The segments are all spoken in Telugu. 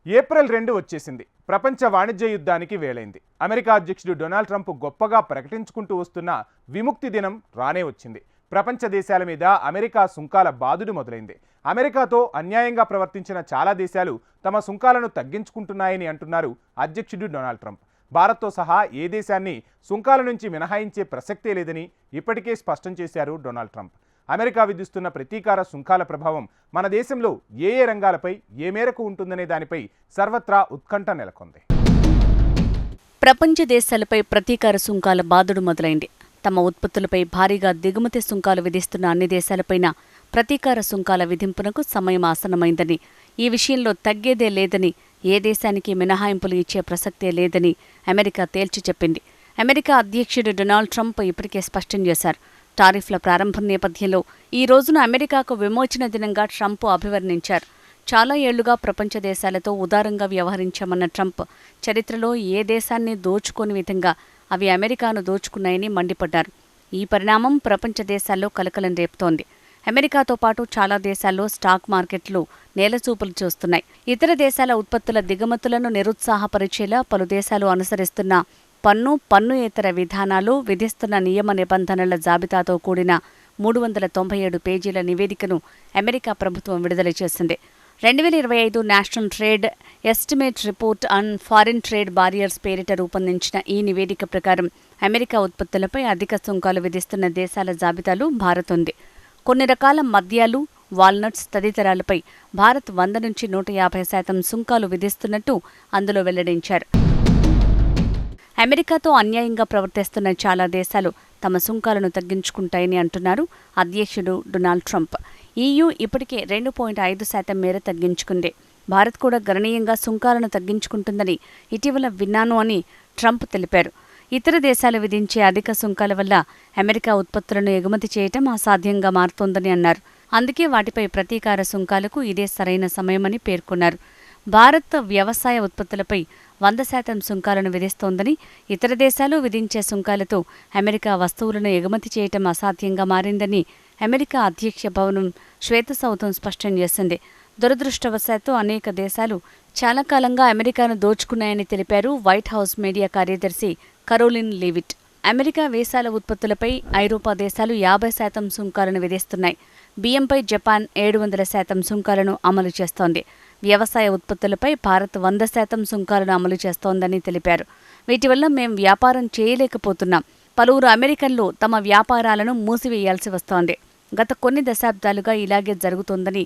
ఏప్రిల్ 2 వచ్చేసింది. ప్రపంచ వాణిజ్య యుద్ధానికి వేళైంది. అమెరికా అధ్యక్షుడు డొనాల్డ్ ట్రంప్ గొప్పగా ప్రకటించుకుంటూ వస్తున్న విముక్తి దినం రానే వచ్చింది. ప్రపంచ దేశాల మీద అమెరికా సుంకాల బాదుడు మొదలైంది. అమెరికాతో అన్యాయంగా ప్రవర్తించిన చాలా దేశాలు తమ సుంకాలను తగ్గించుకుంటున్నాయని అంటున్నారు అధ్యక్షుడు డొనాల్డ్ ట్రంప్. భారత్తో సహా ఏ దేశాన్ని సుంకాల నుంచి మినహాయించే ప్రసక్తే లేదని ఇప్పటికే స్పష్టం చేశారు డొనాల్డ్ ట్రంప్. అమెరికా విధిస్తున్న ప్రతీకార సుంకాల ప్రభావం మన దేశంలో ఏ రంగాలపై ఏ మేరకు ఉంటుందనే దానిపై సర్వత్రా ఉత్కంఠ నెలకొంది. ప్రపంచ దేశాలపై ప్రతీకార సుంకాల బాదుడు మొదలైంది. తమ ఉత్పత్తులపై భారీగా దిగుమతి సుంకాలు విధిస్తున్న అన్ని దేశాలపైన ప్రతీకార సుంకాల విధింపునకు సమయం ఆసన్నమైందని, ఈ విషయంలో తగ్గేదే లేదని, ఏ దేశానికి మినహాయింపులు ఇచ్చే ప్రసక్తే లేదని అమెరికా తేల్చి చెప్పింది. అమెరికా అధ్యక్షుడు డొనాల్డ్ ట్రంప్ ఇప్పటికే స్పష్టం చేశారు. టారిఫ్ల ప్రారంభం నేపథ్యంలో ఈ రోజున అమెరికాకు విమోచన దినంగా ట్రంప్ అభివర్ణించారు. చాలా ఏళ్లుగా ప్రపంచ దేశాలతో ఉదారంగా వ్యవహరించామన్న ట్రంప్ చరిత్రలో ఏ దేశాన్ని దోచుకోని విధంగా అవి అమెరికాను దోచుకున్నాయని మండిపడ్డారు. ఈ పరిణామం ప్రపంచ దేశాల్లో కలకలం రేపుతోంది. అమెరికాతో పాటు చాలా దేశాల్లో స్టాక్ మార్కెట్లు నేలచూపులు చూస్తున్నాయి. ఇతర దేశాల ఉత్పత్తుల దిగుమతులను నిరుత్సాహపరిచేలా పలు దేశాలు అనుసరిస్తున్న పన్నుయేతర విధానాలు, విధిస్తున్న నియమ నిబంధనల జాబితాతో కూడిన 397 పేజీల నివేదికను అమెరికా ప్రభుత్వం విడుదల చేసింది. 2025 national trade estimate report on foreign trade barriers పేరిట రూపొందించిన ఈ నివేదిక ప్రకారం అమెరికా ఉత్పత్తులపై అధిక సుంకాలు విధిస్తున్న దేశాల జాబితాలో భారత్ ఉంది. కొన్ని రకాల మద్యాలు, వాల్నట్స్ తదితరాలపై భారత్ 100 నుంచి 150% సుంకాలు విధిస్తున్నట్టు అందులో వెల్లడించారు. అమెరికాతో అన్యాయంగా ప్రవర్తిస్తున్న చాలా దేశాలు తమ సుంకాలను తగ్గించుకుంటాయని అంటున్నారు అధ్యక్షుడు డొనాల్డ్ ట్రంప్. EU ఇప్పటికే 2.5% మేర తగ్గించుకుంది. భారత్ కూడా గణనీయంగా సుంకాలను తగ్గించుకుంటుందని ఇటీవల విన్నాను అని ట్రంప్ తెలిపారు. ఇతర దేశాలు విధించే అధిక సుంకాల వల్ల అమెరికా ఉత్పత్తులను ఎగుమతి చేయటం అసాధ్యంగా మారుతోందని అన్నారు. అందుకే వాటిపై ప్రతీకార సుంకాలకు ఇదే సరైన సమయమని పేర్కొన్నారు. భారత్ వ్యవసాయ ఉత్పత్తులపై 100% సుంకాలను విధిస్తోందని, ఇతర దేశాలు విధించే సుంకాలతో అమెరికా వస్తువులను ఎగుమతి చేయటం అసాధ్యంగా మారిందని అమెరికా అధ్యక్ష భవనం శ్వేతసౌధం స్పష్టం చేసింది. దురదృష్టవశాత్తు అనేక దేశాలు చాలా కాలంగా అమెరికాను దోచుకున్నాయని తెలిపారు వైట్ హౌస్ మీడియా కార్యదర్శి కరోలిన్ లీవిట్. అమెరికా వేసాల ఉత్పత్తులపై ఐరోపా దేశాలు 50% సుంకాలను విధిస్తున్నాయి. బియ్యంపై జపాన్ 700% సుంకాలను అమలు చేస్తోంది. వ్యవసాయ ఉత్పత్తులపై భారత్ 100% సుంకాలను అమలు చేస్తోందని తెలిపారు. వీటి వల్ల మేం వ్యాపారం చేయలేకపోతున్నాం. పలువురు అమెరికన్లు తమ వ్యాపారాలను మూసివేయాల్సి వస్తోంది. గత కొన్ని దశాబ్దాలుగా ఇలాగే జరుగుతోందని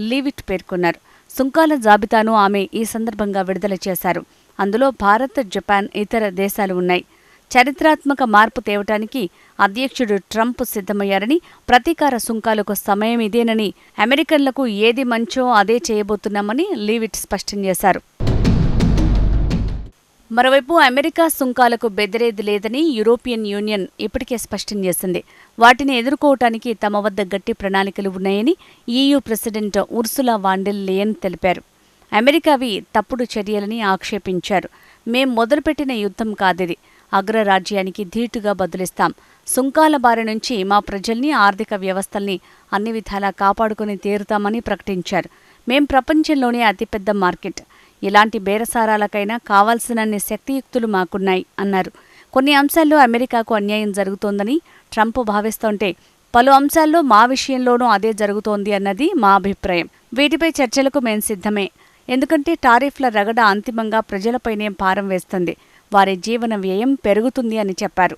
లీవిట్ పేర్కొన్నారు. సుంకాల జాబితాను ఆమె ఈ సందర్భంగా విడుదల చేశారు. అందులో భారత్, జపాన్, ఇతర దేశాలు ఉన్నాయి. చరిత్రాత్మక మార్పు తేవటానికి అధ్యక్షుడు ట్రంప్ సిద్ధమయ్యారని, ప్రతీకార సుంకాలకు సమయం ఇదేనని, అమెరికన్లకు ఏది మంచో అదే చేయబోతున్నామని లీవిట్ స్పష్టం చేశారు. మరోవైపు అమెరికా సుంకాలకు బెదిరేది లేదని యూరోపియన్ యూనియన్ ఇప్పటికే స్పష్టం చేసింది. వాటిని ఎదుర్కోవటానికి తమ వద్ద గట్టి ప్రణాళికలు ఉన్నాయని EU president Ursula van der Leyen తెలిపారు. అమెరికావి తప్పుడు చర్యలని ఆక్షేపించారు. మేం మొదలుపెట్టిన యుద్ధం కాదిది. అగ్రరాజ్యానికి ధీటుగా బదులిస్తాం. సుంకాల బారి నుంచి మా ప్రజల్ని, ఆర్థిక వ్యవస్థల్ని అన్ని విధాలా కాపాడుకుని తీరుతామని ప్రకటించారు. మేం ప్రపంచంలోనే అతిపెద్ద మార్కెట్. ఇలాంటి బేరసారాలకైనా కావాల్సినన్ని శక్తియుక్తులు మాకున్నాయి అన్నారు. కొన్ని అంశాల్లో అమెరికాకు అన్యాయం జరుగుతోందని ట్రంప్ భావిస్తోంటే, పలు అంశాల్లో మా విషయంలోనూ అదే జరుగుతోంది అన్నది మా అభిప్రాయం. వీటిపై చర్చలకు మేం సిద్ధమే. ఎందుకంటే టారిఫ్ల రగడ అంతిమంగా ప్రజలపైనే భారం వేస్తుంది. వారి జీవన వ్యయం పెరుగుతుంది అని చెప్పారు.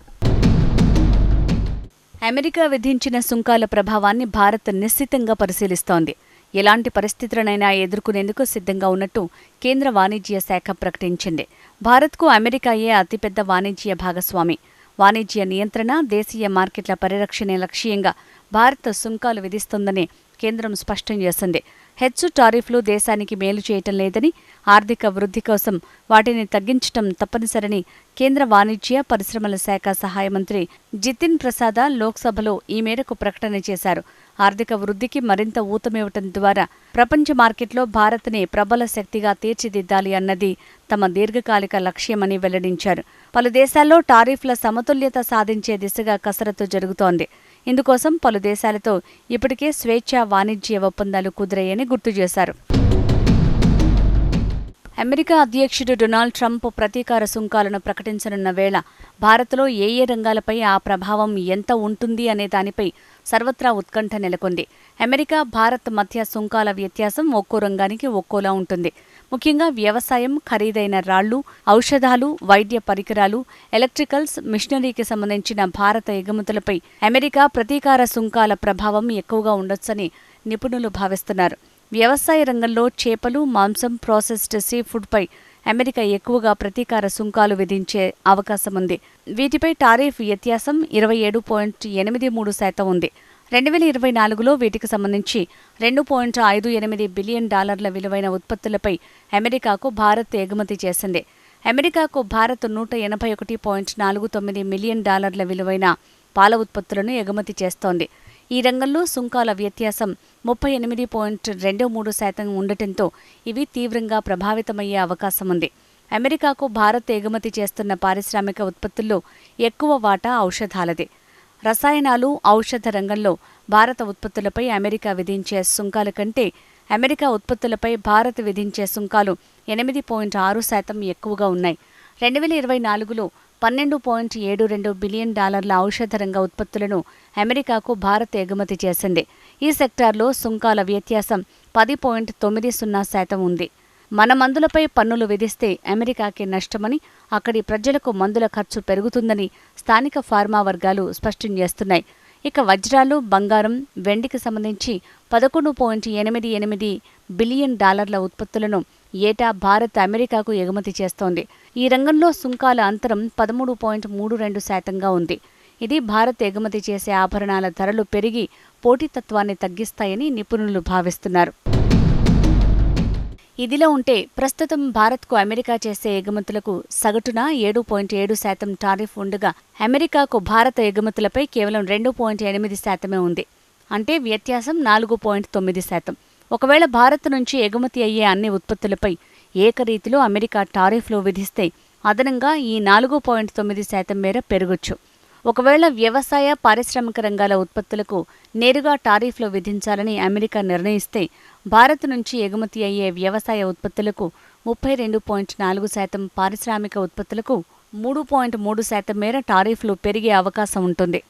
అమెరికా విధించిన సుంకాల ప్రభావాన్ని భారత్ నిశ్చితంగా పరిశీలిస్తోంది. ఎలాంటి పరిస్థితులనైనా ఎదుర్కొనేందుకు సిద్ధంగా ఉన్నట్టు కేంద్ర వాణిజ్య శాఖ ప్రకటించింది. భారత్కు అమెరికాయే అతిపెద్ద వాణిజ్య భాగస్వామి. వాణిజ్య నియంత్రణ, దేశీయ మార్కెట్ల పరిరక్షణే లక్ష్యంగా భారత్ సుంకాలు విధిస్తోందని కేంద్రం స్పష్టం చేసింది. హెచ్చు టారిఫ్లు దేశానికి మేలు చేయటం లేదని, ఆర్థిక వృద్ధి కోసం వాటిని తగ్గించటం తప్పనిసరని కేంద్ర వాణిజ్య పరిశ్రమల శాఖ సహాయ మంత్రి జితిన్ ప్రసాద లోక్సభలో ఈ మేరకు ప్రకటన చేశారు. ఆర్థిక వృద్ధికి మరింత ఊతమివ్వటం ద్వారా ప్రపంచ మార్కెట్లో భారత్ని ప్రబల శక్తిగా తీర్చిదిద్దాలి అన్నది తమ దీర్ఘకాలిక లక్ష్యమని వెల్లడించారు. పలు దేశాల్లో టారిఫ్ల సమతుల్యత సాధించే దిశగా కసరత్తు జరుగుతోంది. ఇందుకోసం పలు దేశాలతో ఇప్పటికే స్వేచ్ఛా వాణిజ్య ఒప్పందాలు కుదిరాయని గుర్తు చేశారు. అమెరికా అధ్యక్షుడు డొనాల్డ్ ట్రంప్ ప్రతీకార సుంకాలను ప్రకటించనున్న వేళ భారత్లో ఏ రంగాలపై ఆ ప్రభావం ఎంత ఉంటుంది అనే దానిపై సర్వత్రా ఉత్కంఠ నెలకొంది. అమెరికా, భారత్ మధ్య సుంకాల వ్యత్యాసం ఒక్కో రంగానికి ఒక్కోలా ఉంటుంది. ముఖ్యంగా వ్యవసాయం, ఖరీదైన రాళ్లు, ఔషధాలు, వైద్య పరికరాలు, ఎలక్ట్రికల్స్, మిషనరీకి సంబంధించిన భారత ఎగుమతులపై అమెరికా ప్రతీకార సుంకాల ప్రభావం ఎక్కువగా ఉండొచ్చని నిపుణులు భావిస్తున్నారు. వ్యవసాయ రంగంలో చేపలు, మాంసం, ప్రాసెస్డ్ సీ ఫుడ్పై అమెరికా ఎక్కువగా ప్రతీకార సుంకాలు విధించే అవకాశముంది. వీటిపై టారిఫ్ వ్యత్యాసం 27.83% ఉంది. 2024లో వీటికి సంబంధించి $2.58 బిలియన్ విలువైన ఉత్పత్తులపై అమెరికాకు భారత్ ఎగుమతి చేసింది. అమెరికాకు భారత్ $181.49 మిలియన్ విలువైన పాల ఉత్పత్తులను ఎగుమతి చేస్తోంది. ఈ రంగంలో సుంకాల వ్యత్యాసం 38.23% ఉండటంతో ఇవి తీవ్రంగా ప్రభావితమయ్యే అవకాశముంది. అమెరికాకు భారత్ ఎగుమతి చేస్తున్న పారిశ్రామిక ఉత్పత్తుల్లో ఎక్కువ వాటా ఔషధాలదే. రసాయనాలు, ఔషధ రంగంలో భారత ఉత్పత్తులపై అమెరికా విధించే సుంకాల కంటే అమెరికా ఉత్పత్తులపై భారత్ విధించే సుంకాలు 8.6% ఎక్కువగా ఉన్నాయి. 2024లో $12.72 బిలియన్ ఔషధ రంగ ఉత్పత్తులను అమెరికాకు భారత్ ఎగుమతి చేసింది. ఈ సెక్టార్లో సుంకాల వ్యత్యాసం 10.90% ఉంది. మన మందులపై పన్నులు విధిస్తే అమెరికాకి నష్టమని, అక్కడి ప్రజలకు మందుల ఖర్చు పెరుగుతుందని స్థానిక ఫార్మా వర్గాలు స్పష్టం చేస్తున్నాయి. ఇక వజ్రాలు, బంగారం, వెండికి సంబంధించి $11.88 బిలియన్ ఉత్పత్తులను ఏటా భారత్ అమెరికాకు ఎగుమతి చేస్తోంది. ఈ రంగంలో సుంకాల అంతరం 13.32%గా ఉంది. ఇది భారత్ ఎగుమతి చేసే ఆభరణాల ధరలు పెరిగి పోటీతత్వాన్ని తగ్గిస్తాయని నిపుణులు భావిస్తున్నారు. ఇదిలా ఉంటే ప్రస్తుతం భారత్కు అమెరికా చేసే ఎగుమతులకు సగటున 7.7% టారిఫ్ ఉండగా అమెరికాకు భారత ఎగుమతులపై కేవలం 2.8% ఉంది. అంటే వ్యత్యాసం 4.9%. ఒకవేళ భారత్ నుంచి ఎగుమతి అయ్యే అన్ని ఉత్పత్తులపై ఏకరీతిలో అమెరికా టారిఫ్లు విధిస్తే అదనంగా ఈ 4.9% మేర పెరగొచ్చు. ఒకవేళ వ్యవసాయ, పారిశ్రామిక రంగాల ఉత్పత్తులకు నేరుగా టారిఫ్లు విధించాలని అమెరికా నిర్ణయిస్తే భారత్ నుంచి ఎగుమతి అయ్యే వ్యవసాయ ఉత్పత్తులకు 32.4%, పారిశ్రామిక ఉత్పత్తులకు 3.3% మేర టారిఫ్లు పెరిగే అవకాశం ఉంటుంది.